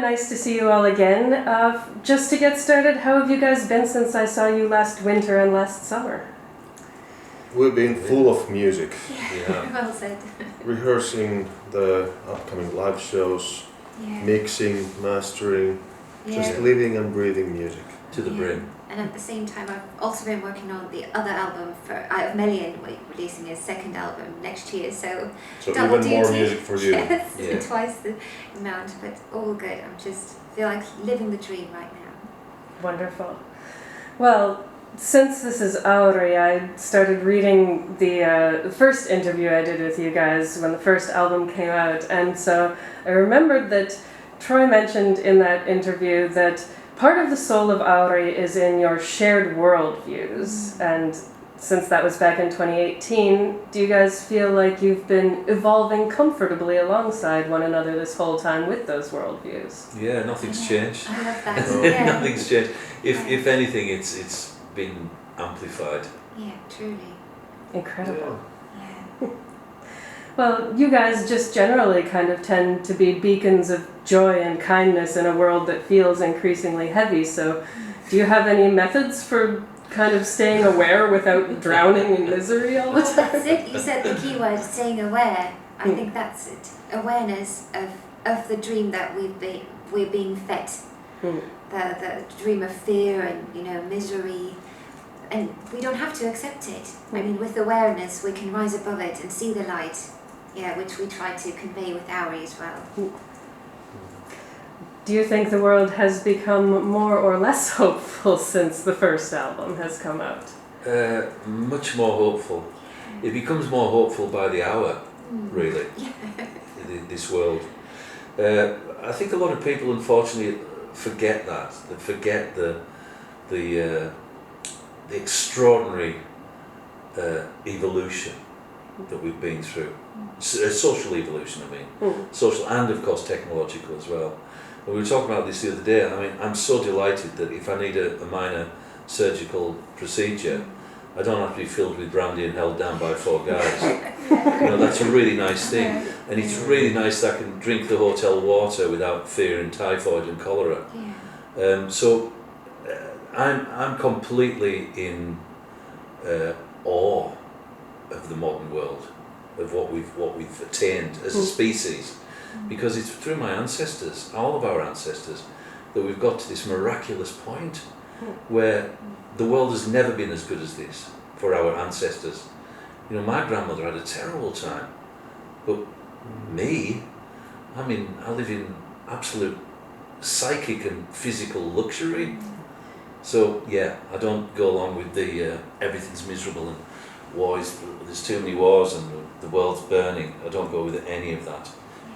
nice to see you all again. Just to get started, how have you guys been since I saw you last winter and last summer? We've been full of music. Yeah. Well said. Rehearsing the upcoming live shows, mixing, mastering, just living and breathing music. To the brim. And at the same time, I've also been working on the other album for Melian, releasing his second album next year. So even duty. more music for you. Yes, twice the amount, but all good. I'm just feel like living the dream right now. Wonderful. Well, since this is Auri, I started reading the first interview I did with you guys when the first album came out, and so I remembered that Troy mentioned in that interview that part of the soul of Auri is in your shared worldviews, and since that was back in 2018, do you guys feel like you've been evolving comfortably alongside one another this whole time with those worldviews? Yeah, nothing's changed. I love that. Nothing's changed. If anything, it's been amplified. Yeah, truly. Incredible. Yeah. Well, you guys just generally kind of tend to be beacons of joy and kindness in a world that feels increasingly heavy, so do you have any methods for kind of staying aware without drowning in misery all the time? That's it. You said the key word, staying aware. I think that's it. Awareness of the dream that we're being fed. The dream of fear and misery. And we don't have to accept it. I mean, with awareness, we can rise above it and see the light. Yeah, which we try to convey with Auri as well. Do you think the world has become more or less hopeful since the first album has come out? Much more hopeful. It becomes more hopeful by the hour, really, this world. I think a lot of people, unfortunately, forget that. They forget the extraordinary evolution that we've been through. Social evolution, I mean. Social and, of course, technological as well. And we were talking about this the other day. I mean, I'm so delighted that if I need a minor surgical procedure, I don't have to be filled with brandy and held down by 4 guys. That's a really nice thing. And it's really nice that I can drink the hotel water without fearing typhoid and cholera. So I'm completely in awe of the modern world, of what we've attained as a species, because it's through my ancestors, all of our ancestors, that we've got to this miraculous point where the world has never been as good as this for our ancestors. My grandmother had a terrible time, but me, I live in absolute psychic and physical luxury. So I don't go along with the everything's miserable and wars, there's too many wars and the world's burning. I don't go with any of that,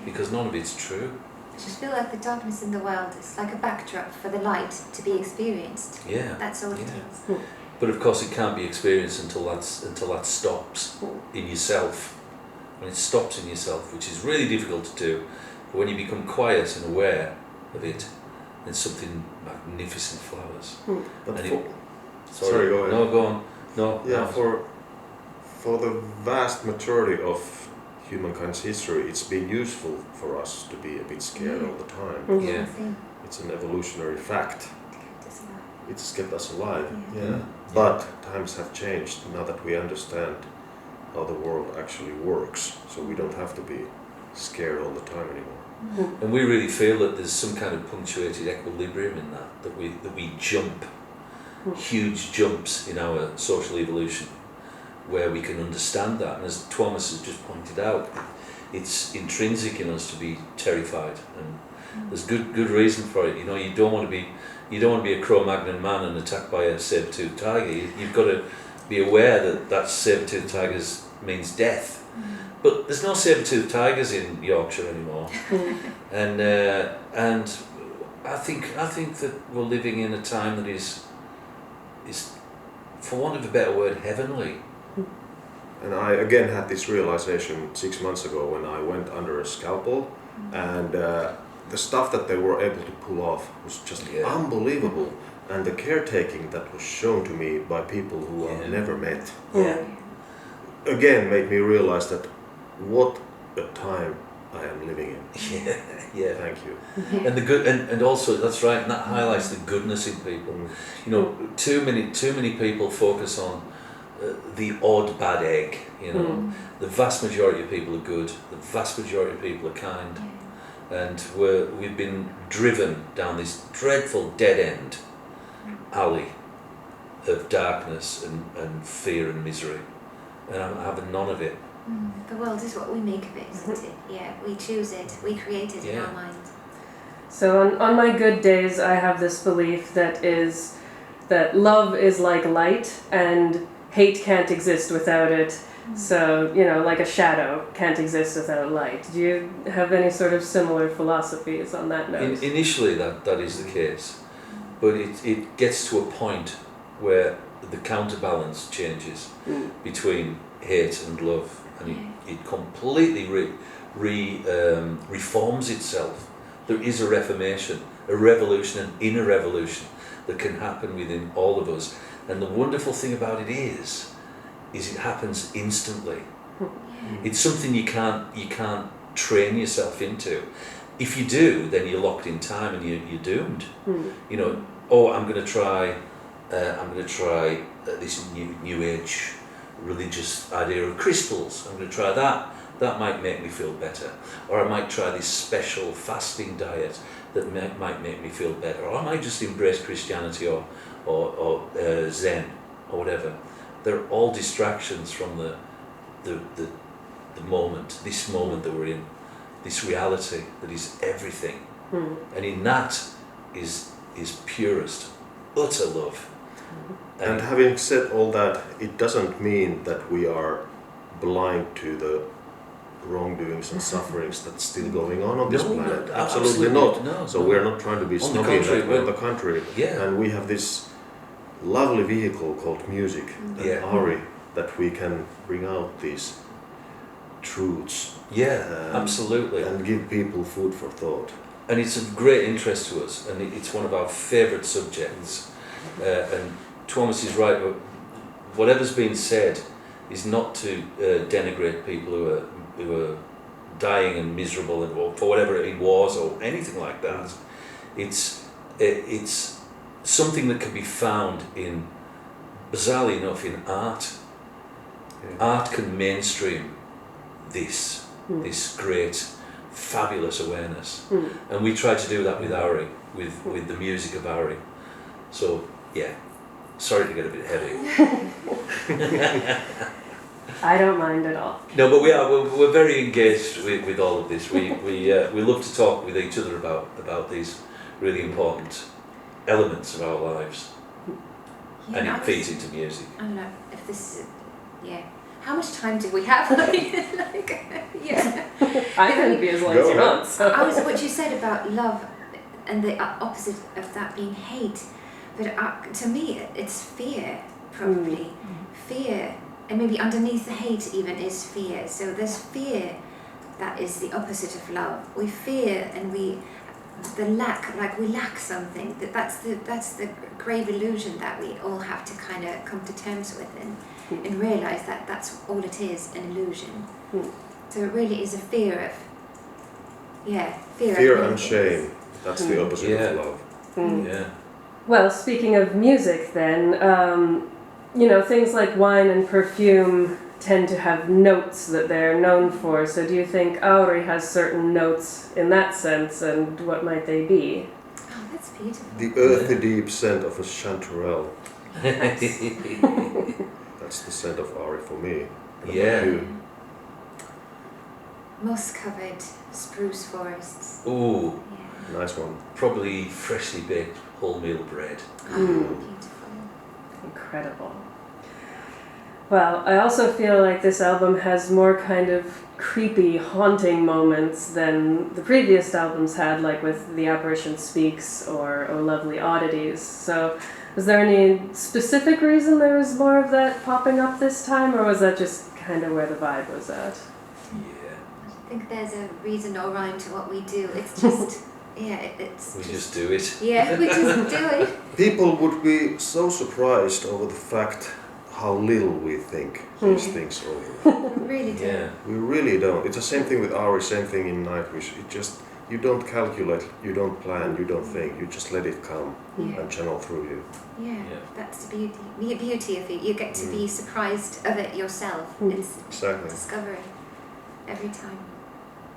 because none of it's true. I just feel like the darkness in the world is like a backdrop for the light to be experienced. Yeah. That's all it is. But of course it can't be experienced until that stops in yourself. When it stops in yourself, which is really difficult to do, but when you become quiet and aware of it, then something magnificent flowers. Sorry, go ahead. No, go on. No. Yeah, for the vast majority of humankind's history, it's been useful for us to be a bit scared all the time. Yeah. It's an evolutionary fact. It's kept us alive. But times have changed now that we understand how the world actually works, so we don't have to be scared all the time anymore. And we really feel that there's some kind of punctuated equilibrium in that we jump huge jumps in our social evolution, where we can understand that. And as Tuomas has just pointed out, it's intrinsic in us to be terrified, and there's good reason for it. You don't want to be a Cro-Magnon man and attacked by a saber-toothed tiger. You've got to be aware that saber-toothed tigers means death. But there's no saber-toothed tigers in Yorkshire anymore, and I think that we're living in a time that is, for want of a better word, heavenly. And I again had this realization 6 months ago when I went under a scalpel, and the stuff that they were able to pull off was just unbelievable, and the caretaking that was shown to me by people who I've never met again made me realize that what a time I am living in. Yeah. Thank you. And the good, and also that's right, and that highlights the goodness in people. You know, too many people focus on the odd bad egg. You know, the vast majority of people are good. The vast majority of people are kind, and we've been driven down this dreadful dead end alley of darkness and fear and misery, and I'm having none of it. The world is what we make of it, isn't it? Yeah, we choose it, we create it in our mind. So on my good days, I have this belief that love is like light and hate can't exist without it. So, you know, like a shadow can't exist without light. Do you have any sort of similar philosophies on that note? Initially that is the case, but it gets to a point where the counterbalance changes between hate and love, and it completely reforms itself. There is a reformation, a revolution, an inner revolution that can happen within all of us. And the wonderful thing about it is it happens instantly. It's something you can't train yourself into. If you do, then you're locked in time and you're doomed. You know, I'm going to try this new age religious idea of crystals. I'm going to try that. That might make me feel better. Or I might try this special fasting diet that might make me feel better. Or I might just embrace Christianity or Zen or whatever. They're all distractions from the moment, this moment that we're in, this reality that is everything. And in that is purest, utter love. And having said all that, it doesn't mean that we are blind to the wrongdoings and sufferings that's still going on this planet. Absolutely not. No, so we're not trying to be snobby on the contrary. And we have this lovely vehicle called music, and Auri, that we can bring out these truths. Absolutely. And give people food for thought. And it's of great interest to us, and it's one of our favourite subjects. And Tuomas is right, but whatever's been said is not to denigrate people who are dying and miserable and for whatever in wars or anything like that. It's something that can be found in, bizarrely enough, in art. Art can mainstream this great, fabulous awareness, and we try to do that with Auri, with the music of Auri. So sorry to get a bit heavy. I don't mind at all. No, but we're very engaged with all of this. We love to talk with each other about these really important elements of our lives, and it feeds into music. I don't know if this is how much time do we have? I can be as long as you want. So. What you said about love and the opposite of that being hate, but to me it's fear, probably. Fear, and maybe underneath the hate even is fear. So there's fear that is the opposite of love. We fear and we lack something. That's the grave illusion that we all have to kind of come to terms with and realise that that's all it is, an illusion. So it really is a fear and shame. That's the opposite of love. Well, speaking of music then, things like wine and perfume tend to have notes that they're known for. So do you think Auri has certain notes in that sense, and what might they be? Oh, that's beautiful. The earthy deep scent of a chanterelle. That's the scent of Auri for me. Moss-covered spruce forests. Ooh. Yeah. Nice one. Probably freshly baked wholemeal bread. Beautiful. Incredible. Well, I also feel like this album has more kind of creepy, haunting moments than the previous albums had, like with The Apparition Speaks or Oh Lovely Oddities. So was there any specific reason there was more of that popping up this time, or was that just kind of where the vibe was at? I think there's a reason or rhyme to what we do. It's just, we just do it. Yeah, we just do it. People would be so surprised over the fact how little we think these things over. We really do. Yeah. We really don't. It's the same thing with Auri, same thing in Nightwish. It just, you don't calculate, you don't plan, you don't think, you just let it come and channel through you. Yeah, that's the beauty of it. You get to be surprised of it yourself. It's Exactly. discovery every time.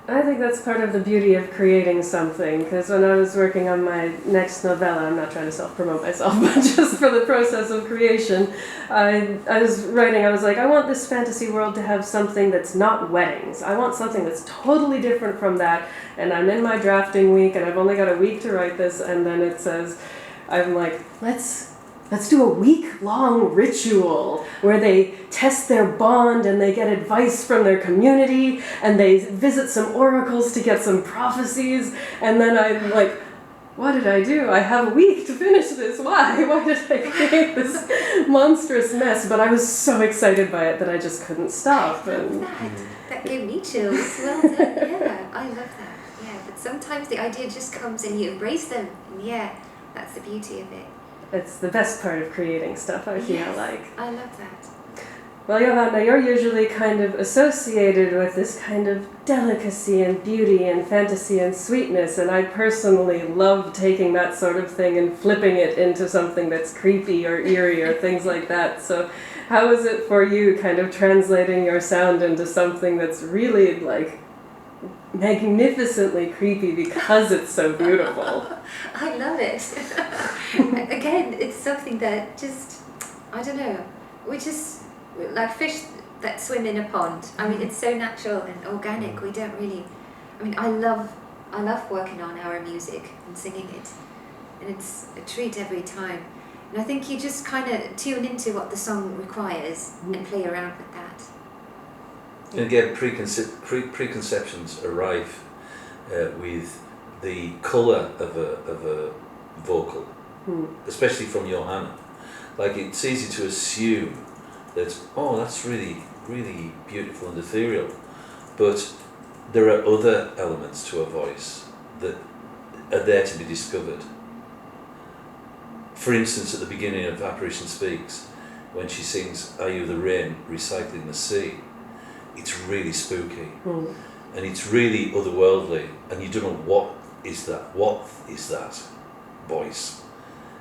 I think that's part of the beauty of creating something, because when I was working on my next novella, I'm not trying to self-promote myself, but just for the process of creation, I was writing, I was like, I want this fantasy world to have something that's not weddings. I want something that's totally different from that, and I'm in my drafting week, and I've only got a week to write this, and then it says, I'm like, let's do a week-long ritual where they test their bond and they get advice from their community and they visit some oracles to get some prophecies. And then I'm like, what did I do? I have a week to finish this. Why? Why did I create this monstrous mess? But I was so excited by it that I just couldn't stop. And that gave me chills. Well done. Yeah, I love that. Yeah, but sometimes the idea just comes and you embrace them. And that's the beauty of it. It's the best part of creating stuff, I feel like. I love that. Well, Johanna, you're usually kind of associated with this kind of delicacy and beauty and fantasy and sweetness, and I personally love taking that sort of thing and flipping it into something that's creepy or eerie or things like that. So how is it for you kind of translating your sound into something that's really like magnificently creepy because it's so beautiful? I love it. Again, it's something that just, I don't know, we just, like fish that swim in a pond. I mean, it's so natural and organic. We don't really, I mean, I love working on our music and singing it. And it's a treat every time. And I think you just kind of tune into what the song requires and play around with that. And again, preconceptions arrive with the colour of a vocal, especially from Johanna. Like, it's easy to assume that, oh, that's really, really beautiful and ethereal, but there are other elements to her voice that are there to be discovered. For instance, at the beginning of Apparition Speaks, when she sings "Are You the Rain Recycling the Sea," it's really spooky, and it's really otherworldly, and you don't know what is that voice.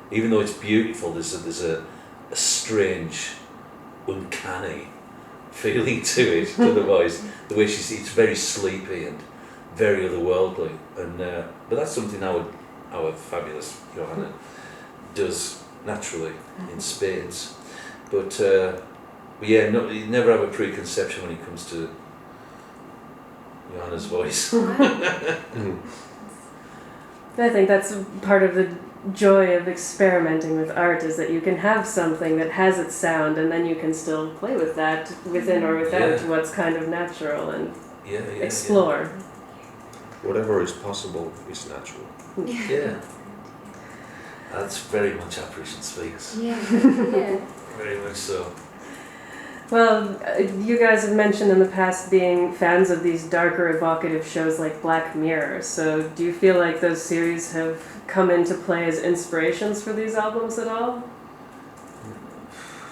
Even though it's beautiful, there's a strange, uncanny feeling to it, to the voice. The way it's very sleepy and very otherworldly, and but that's something our fabulous Johanna does naturally in spades. But yeah, you never have a preconception when it comes to Johanna's voice. I think that's part of the joy of experimenting with art, is that you can have something that has its sound and then you can still play with that within or without what's kind of natural and explore. Whatever is possible is natural. Yeah. That's very much Apparition Speaks. Yeah. Very much so. Well, you guys have mentioned in the past being fans of these darker, evocative shows like Black Mirror. So do you feel like those series have come into play as inspirations for these albums at all?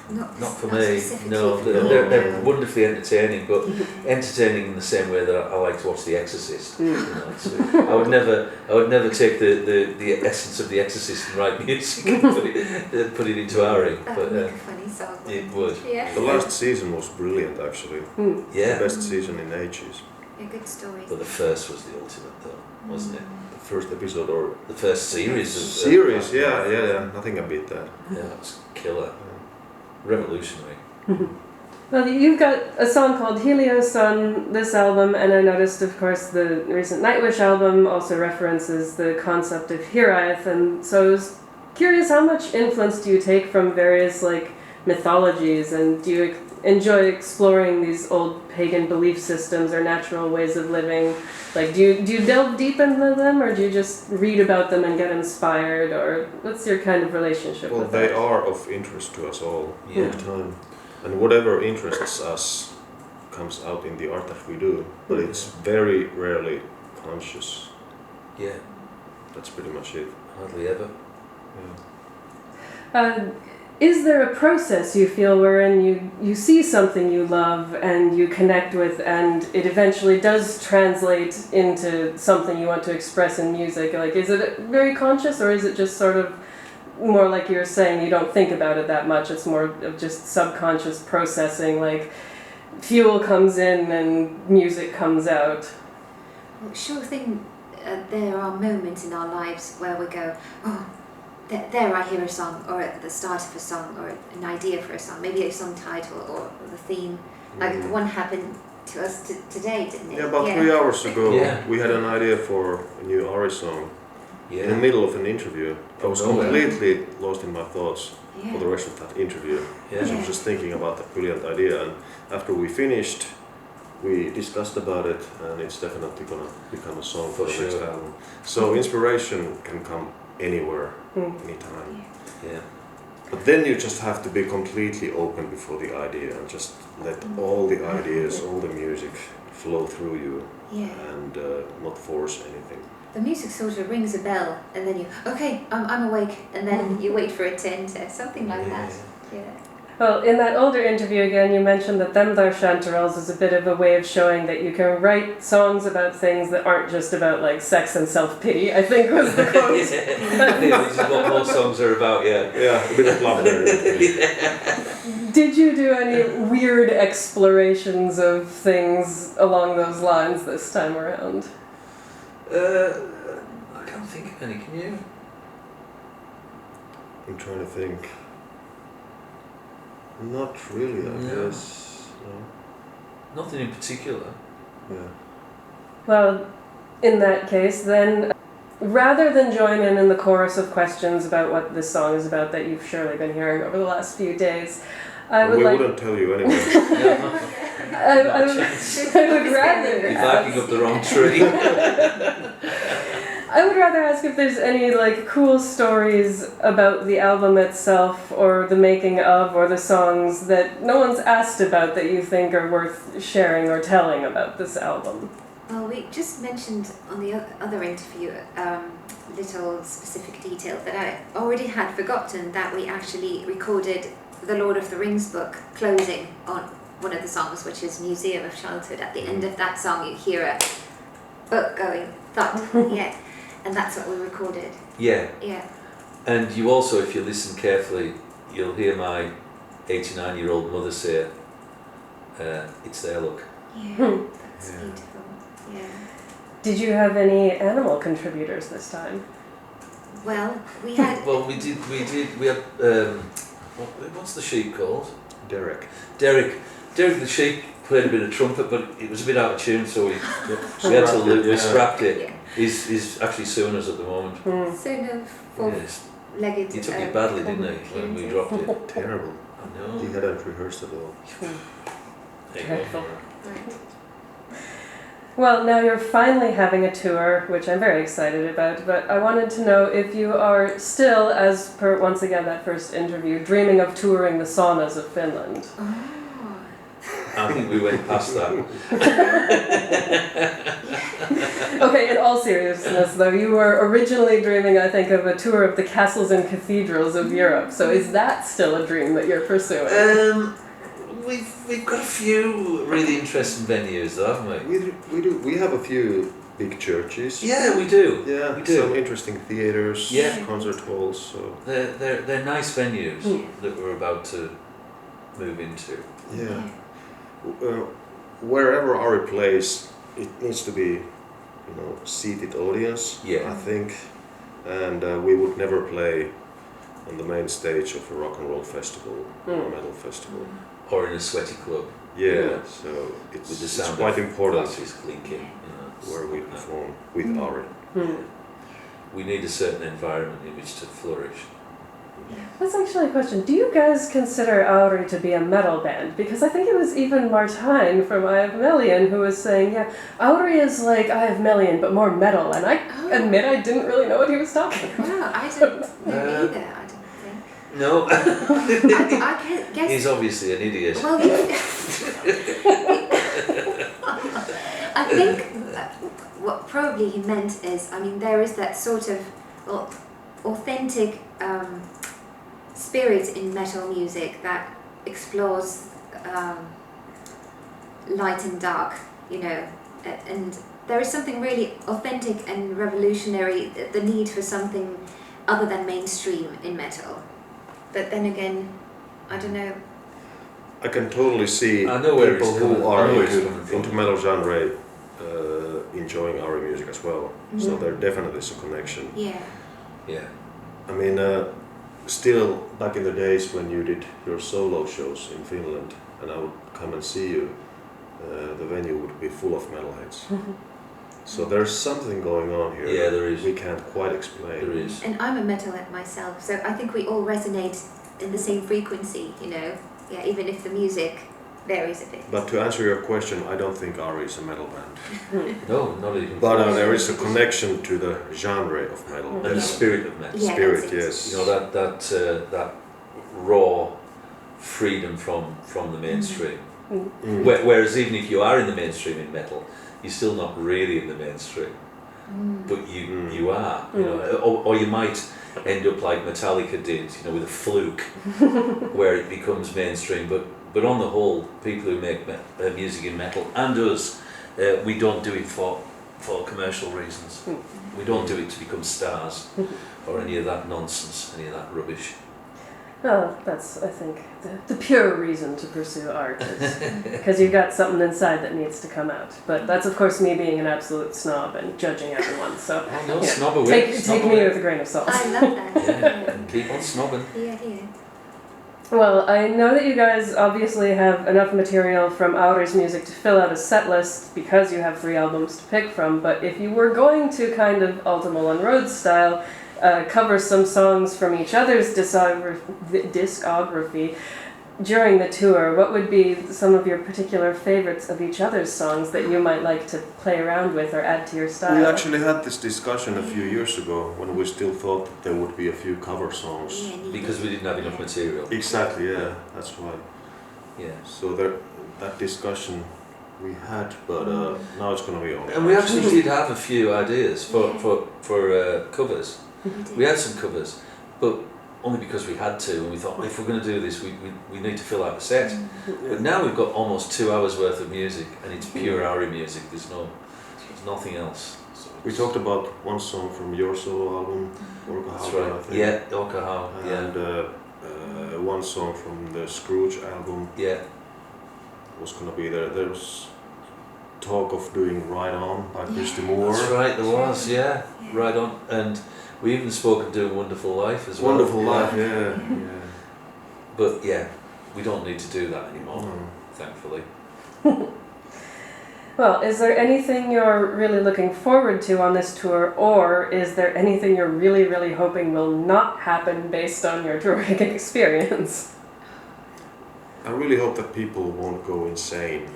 Not for me. No, they're wonderfully entertaining, but entertaining in the same way that I like to watch The Exorcist. You know, so I would never take the essence of The Exorcist and write music and put it into Auri. That would make a funny song. It would. Yeah. The last season was brilliant, actually. Yeah. The best season in ages. A good story. But the first was the ultimate, though, wasn't it? The first episode or The first series. yeah. Nothing beat that. Yeah, it was killer. Revolutionary. Well, you've got a song called Helios on this album, and I noticed, of course, the recent Nightwish album also references the concept of Hiraeth, and so I was curious, how much influence do you take from various, like, mythologies, and do you enjoy exploring these old pagan belief systems or natural ways of living? Like, do you delve deep into them, or do you just read about them and get inspired, or what's your kind of relationship with they that? are of interest to us all all the time. And whatever interests us comes out in the art that we do, but it's very rarely conscious. Yeah. That's pretty much it. Hardly ever. Yeah. is there a process you feel wherein you see something you love and you connect with and it eventually does translate into something you want to express in music? Like, is it very conscious, or is it just sort of more like you were saying, you don't think about it that much, it's more of just subconscious processing, like fuel comes in and music comes out? Well, sure thing, there are moments in our lives where we go, oh, there I hear a song, or at the start of a song, or an idea for a song, maybe a song title or the theme. Like one happened to us today, didn't it? Yeah, about 3 hours ago, we had an idea for a new Auri song. In the middle of an interview. I was completely lost in my thoughts for the rest of that interview. Because I was just thinking about that brilliant idea, and after we finished, we discussed about it, and it's definitely gonna become a song for the next album. So inspiration can come anywhere, anytime. Yeah. But then you just have to be completely open before the idea and just let all the ideas, all the music flow through you, and not force anything. The music sort of rings a bell, and then I'm awake, and then you wait for it to enter, something like that. Yeah. Well, in that older interview again, you mentioned that Them Thar Chanterelles is a bit of a way of showing that you can write songs about things that aren't just about like sex and self-pity, I think was the quote. This is what most songs are about, Yeah, a bit of love there. Did you do any weird explorations of things along those lines this time around? I can't think of any, can you? I'm trying to think. Not really, I guess. No. Nothing in particular. Yeah. Well, in that case, then, rather than join in the chorus of questions about what this song is about that you've surely been hearing over the last few days, we wouldn't tell you anyway. I would rather... You're backing up the wrong tree. I would rather ask if there's any like cool stories about the album itself or the making of or the songs that no one's asked about that you think are worth sharing or telling about this album. Well, we just mentioned on the other interview little specific detail that I already had forgotten, that we actually recorded the Lord of the Rings book closing on one of the songs, which is Museum of Childhood. At the end of that song you hear a book going thud. And that's what we recorded. Yeah. Yeah. And you also, if you listen carefully, you'll hear my 89-year-old mother say, it's there, look. Yeah, that's beautiful. Yeah. Did you have any animal contributors this time? Well, we had... Well, we had, what's the sheep called? Derek The sheep played a bit of trumpet, but it was a bit out of tune, so we had to we scrapped it. Yeah. He's actually suing us at the moment. Soon of four-legged... He took it badly, didn't he, when we dropped it? Terrible. I know. He hadn't rehearsed at all. Dreadful. Well, now you're finally having a tour, which I'm very excited about, but I wanted to know if you are still, as per, once again, that first interview, dreaming of touring the saunas of Finland. Oh. I think we went past that. Okay, in all seriousness though, you were originally dreaming, I think, of a tour of the castles and cathedrals of Europe, so is that still a dream that you're pursuing? We've got a few really interesting venues though, haven't we? We do. We have a few big churches. Yeah, we do. Yeah, we do. Some interesting theatres, concert halls. So they're nice venues that we're about to move into. Yeah. Wherever Auri plays, it needs to be, seated audience. Yeah. I think, and we would never play on the main stage of a rock and roll festival or a metal festival. Or in a sweaty club. Yeah. So it's quite important clinking, where we perform with Auri. We need a certain environment in which to flourish. That's actually a question. Do you guys consider Auri to be a metal band? Because I think it was even Martijn from I Have Million who was saying, Auri is like I Have Million, but more metal. And I admit I didn't really know what he was talking about. Wow, I don't know either, I don't think. No. I guess... He's obviously an idiot. Well, I think what probably he meant is, there is that sort of authentic spirit in metal music that explores light and dark, you know, and there is something really authentic and revolutionary, the need for something other than mainstream in metal. But then again, I don't know. I can totally see I know where people it's coming- who I are know where it's coming from. into metal genre enjoying our music as well. So there definitely is a connection. Yeah. Yeah. I mean, still back in the days when you did your solo shows in Finland, and I would come and see you, the venue would be full of metalheads. So there's something going on here. Yeah, there is. We can't quite explain. There is. And I'm a metalhead myself, so I think we all resonate in the same frequency, you know. Yeah, even if the music varies a bit. But to answer your question, I don't think Auri is a metal band. No, not even. But there is a connection to the genre of metal. And the spirit of metal. Yeah, Spirit, that's it. yes. You know, that raw freedom from the mainstream. Mm. Whereas even if you are in the mainstream in metal, you're still not really in the mainstream. But you are, you know, or you might end up like Metallica did, you know, with a fluke, where it becomes mainstream. But on the whole, people who make music in metal, and us, we don't do it for commercial reasons. We don't do it to become stars or any of that nonsense, any of that rubbish. Well, that's, I think, the pure reason to pursue art is because you've got something inside that needs to come out. But that's, of course, me being an absolute snob and judging everyone. So Oh no, you know, snob away. take me with a grain of salt. I love that. Yeah, and keep on snobbing. Yeah, yeah. Well, I know that you guys obviously have enough material from Auri's music to fill out a set list because you have 3 albums to pick from, but if you were going to kind of Ultima and Rhodes style, cover some songs from each other's discography during the tour, what would be some of your particular favorites of each other's songs that you might like to play around with or add to your style? We actually had this discussion a few years ago when we still thought that there would be a few cover songs. Yeah, neat. Because we didn't have enough material. Exactly, yeah, that's why. Yeah. So that discussion we had, but now it's going to be on. And we actually did have a few ideas for covers. did. We had some covers, but only because we had to, and we thought, well, if we're going to do this, we need to fill out the set. But now we've got almost 2 hours worth of music, and it's pure Auri music. There's nothing else. So We talked about one song from your solo album, Orca That's Hauka, right. I think. Yeah, Okahau. Yeah. And one song from the Scrooge album Yeah. was going to be there. There was talk of doing Right On by Christy Moore. That's right. There was. Yeah. Right on. And we even spoke of doing Wonderful Life as well. Wonderful Yeah. Life, yeah. But yeah, we don't need to do that anymore, No. thankfully. Well, is there anything you're really looking forward to on this tour, or is there anything you're really, really hoping will not happen based on your touring experience? I really hope that people won't go insane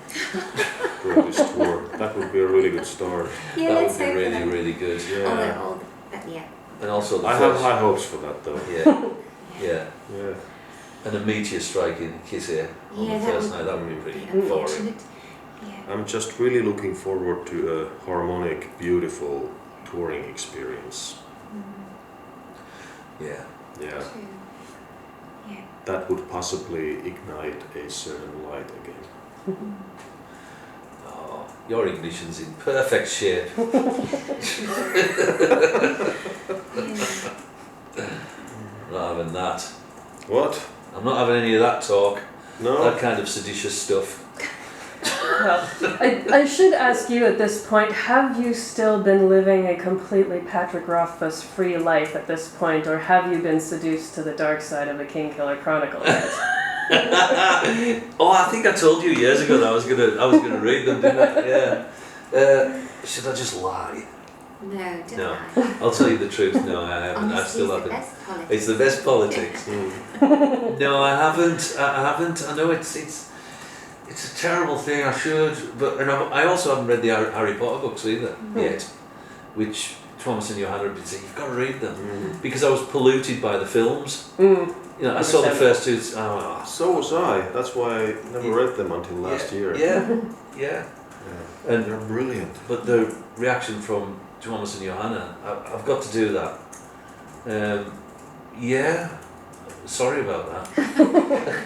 during this tour. That would be a really good start. Yeah, That let's would be hope for really, that. really good. Oh, Yeah. yeah. And also the I have first, high hopes for that though. yeah, yeah, Yeah. and a meteor strike in Kissie on Yeah, the that first would night. That would be pretty be boring. unfortunate. Yeah. I'm just really looking forward to a harmonic, beautiful touring experience. Yeah. Yeah. True. Yeah. That would possibly ignite a certain light again. Oh, your ignition's in perfect shape. I'm not having that. What? I'm not having any of that talk. No? That kind of seditious stuff. Well, I should ask you at this point, have you still been living a completely Patrick Rothfuss free life at this point, or have you been seduced to the dark side of the Kingkiller Chronicle yet? Oh, I think I told you years ago that I was gonna read them, didn't I? Yeah. Should I just lie? No, don't No. lie. I'll tell you the truth. No, I haven't. I Honesty still is the haven't. best politics. It's the best politics. Mm. No, I haven't. I haven't. I know it's a terrible thing. I should, but and I also haven't read the Harry Potter books either yet, which Tuomas and Johanna have been saying you've got to read them because I was polluted by the films. You know, I saw the first 2. Oh, So was I. That's why I never read them until last year. Yeah. And they're brilliant. But the reaction from Tuomas and Johanna, I've got to do that. Yeah. sorry about that.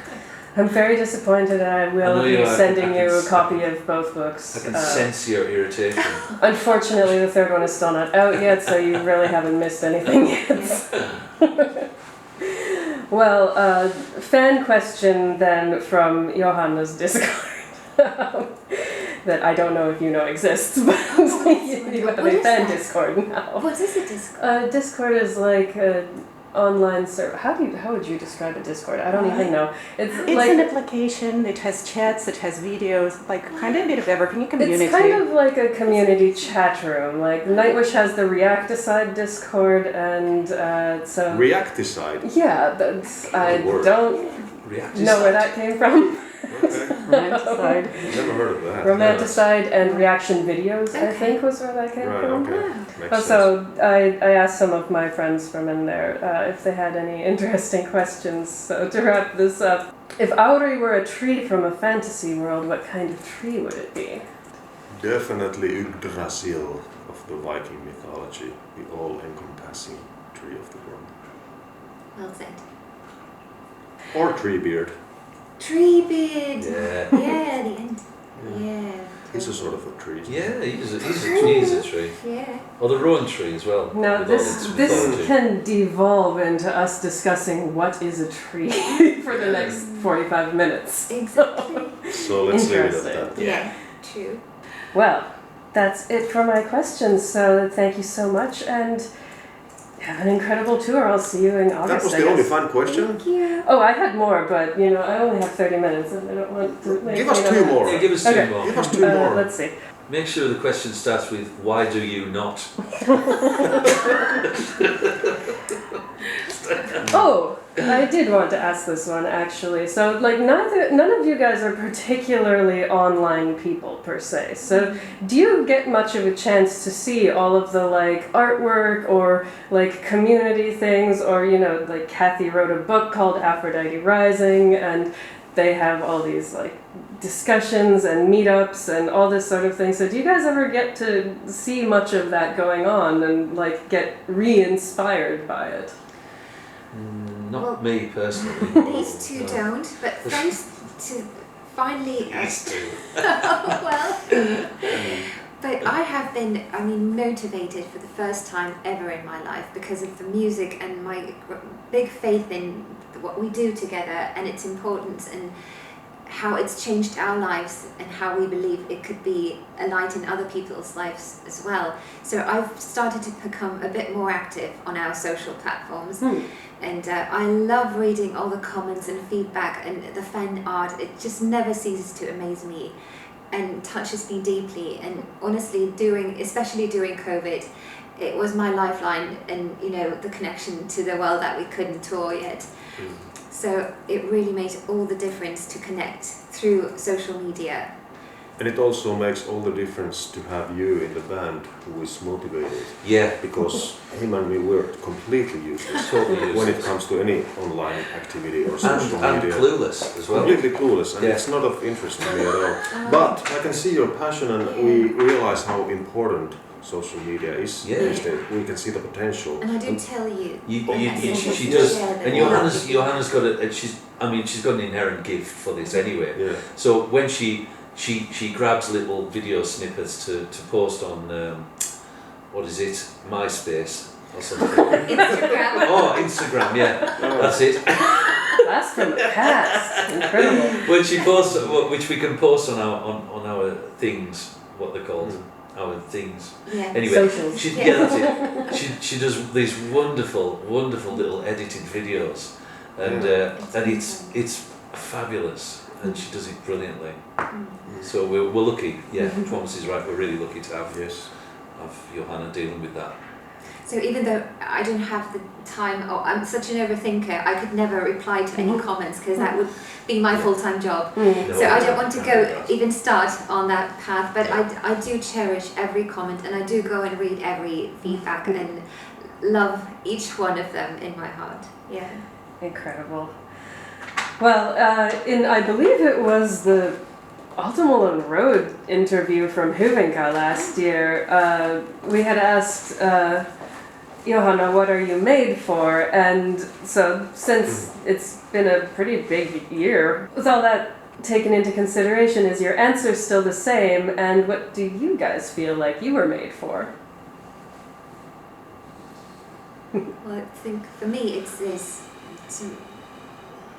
I'm very disappointed. I will know be you are. sending I can you a s- copy of both books. I can sense your irritation. Unfortunately, the third one is still not out yet, so you really haven't missed anything yet. Well, fan question then from Johanna's Discord. That I don't know if you know exists, but you have What a is fan that? Discord now. What is a Discord? Discord is like an online server. How would you describe a Discord? I don't even know. It's like an application. It has chats. It has videos. Like kind of a bit of everything. You community. it's kind of like a community chat room. Like Nightwish has the Reacticide Discord, and so Reacticide. yeah, that's I word. don't Reactive know where side. that came from. Okay. romanticide. Never heard of that. Romanticide and reaction videos, I Okay. think, was where that came Right, from. okay. Wow. Makes sense. So I asked some of my friends from in there if they had any interesting questions. So to wrap this up, if Auri were a tree from a fantasy world, what kind of tree would it be? Definitely Yggdrasil of the Viking mythology, the all-encompassing tree of the world. Well said. Or Treebeard. Treebeard. Yeah. Yeah, the end. Yeah. He's a sort of a tree. Yeah, he's a tree. Yeah. Or the rowan tree as well. Now with all this its this mythology. can devolve into us discussing what is a tree for the next 45 minutes. Exactly. So let's leave it at Interesting. that. Yeah. True. Well, that's it for my questions. So thank you so much, and have an incredible tour. I'll see you in August. That was I the only guess. fun question. Thank you. Oh, I had more, but I only have 30 minutes, and I don't want to. Give us two more. Yeah, give us two Okay. more. Give us two more. Let's see. Make sure the question starts with, why do you not? Oh, I did want to ask this one actually. So, like, none of you guys are particularly online people per se. So, do you get much of a chance to see all of the like artwork or like community things, or like Kathy wrote a book called Aphrodite Rising, and they have all these like discussions and meetups and all this sort of thing. So, do you guys ever get to see much of that going on and like get re-inspired by it? Not Well, me personally. These two No. don't, but thanks to finally. These two. Well, but I have been, motivated for the first time ever in my life because of the music and my big faith in what we do together and its importance and how it's changed our lives and how we believe it could be a light in other people's lives as well. So I've started to become a bit more active on our social platforms. And I love reading all the comments and feedback and the fan art. It just never ceases to amaze me and touches me deeply. And honestly, especially during COVID, it was my lifeline and the connection to the world that we couldn't tour yet. So it really made all the difference to connect through social media. And it also makes all the difference to have you in the band who is motivated. Yeah. Because him and me were completely useless Totally when it useless. comes to any online activity or social And media. clueless as well. Completely clueless, and Yeah. it's not of interest to me at all. But I can see your passion, and we realize how important social media is Yeah. these days. We can see the potential. And I do tell you. She does, and Johanna's got she's got an inherent gift for this anyway. Yeah. So when she grabs little video snippets to post on what is it, MySpace or something. Instagram. Oh, Instagram, yeah, that's it. That's from the past. Incredible. When she posts, which we can post on our things, what they're called. Our things. Yeah. Anyway, Socials. that's it. She does these wonderful little edited videos, and it's fabulous, and she does it brilliantly. So we're lucky. Yeah, Tuomas is right. We're really lucky to have Johanna dealing with that. So even though I don't have the time, or I'm such an overthinker, I could never reply to any comments because that would be my full-time job. No, So I don't want to go no. even start on that path, but I do cherish every comment and I do go and read every feedback and love each one of them in my heart. Yeah. Incredible. Well, I believe it was the Autumn Road interview from Huvinka last year. We had asked Johanna, what are you made for? And so since it's been a pretty big year, with all that taken into consideration, is your answer still the same? And what do you guys feel like you were made for? Well, I think for me it's this, to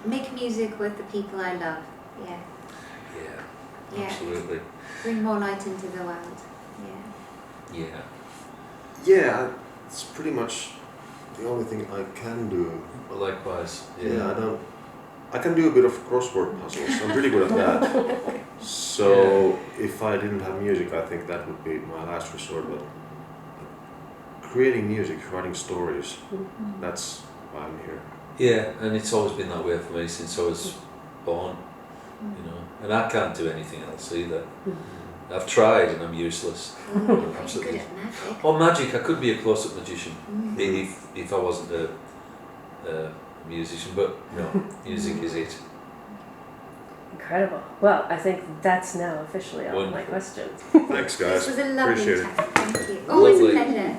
make music with the people I love. Yeah. Yeah, absolutely. Bring more light into the world. Yeah. Yeah. Yeah, it's pretty much the only thing I can do. Well, likewise. Yeah, I can do a bit of crossword puzzles. I'm pretty good at that. So if I didn't have music, I think that would be my last resort. But creating music, writing stories, that's why I'm here. Yeah, and it's always been that way for me since I was born, you know. And I can't do anything else either. I've tried and I'm useless. You're Absolutely. good at magic. Or magic, I could be a close-up magician if I wasn't a musician, but no, music is it. Incredible. Well, I think that's now officially all of my Wonderful. questions. Thanks, guys. This was a lovely Appreciate it. chat. Thank you. Always Lovely. a pleasure.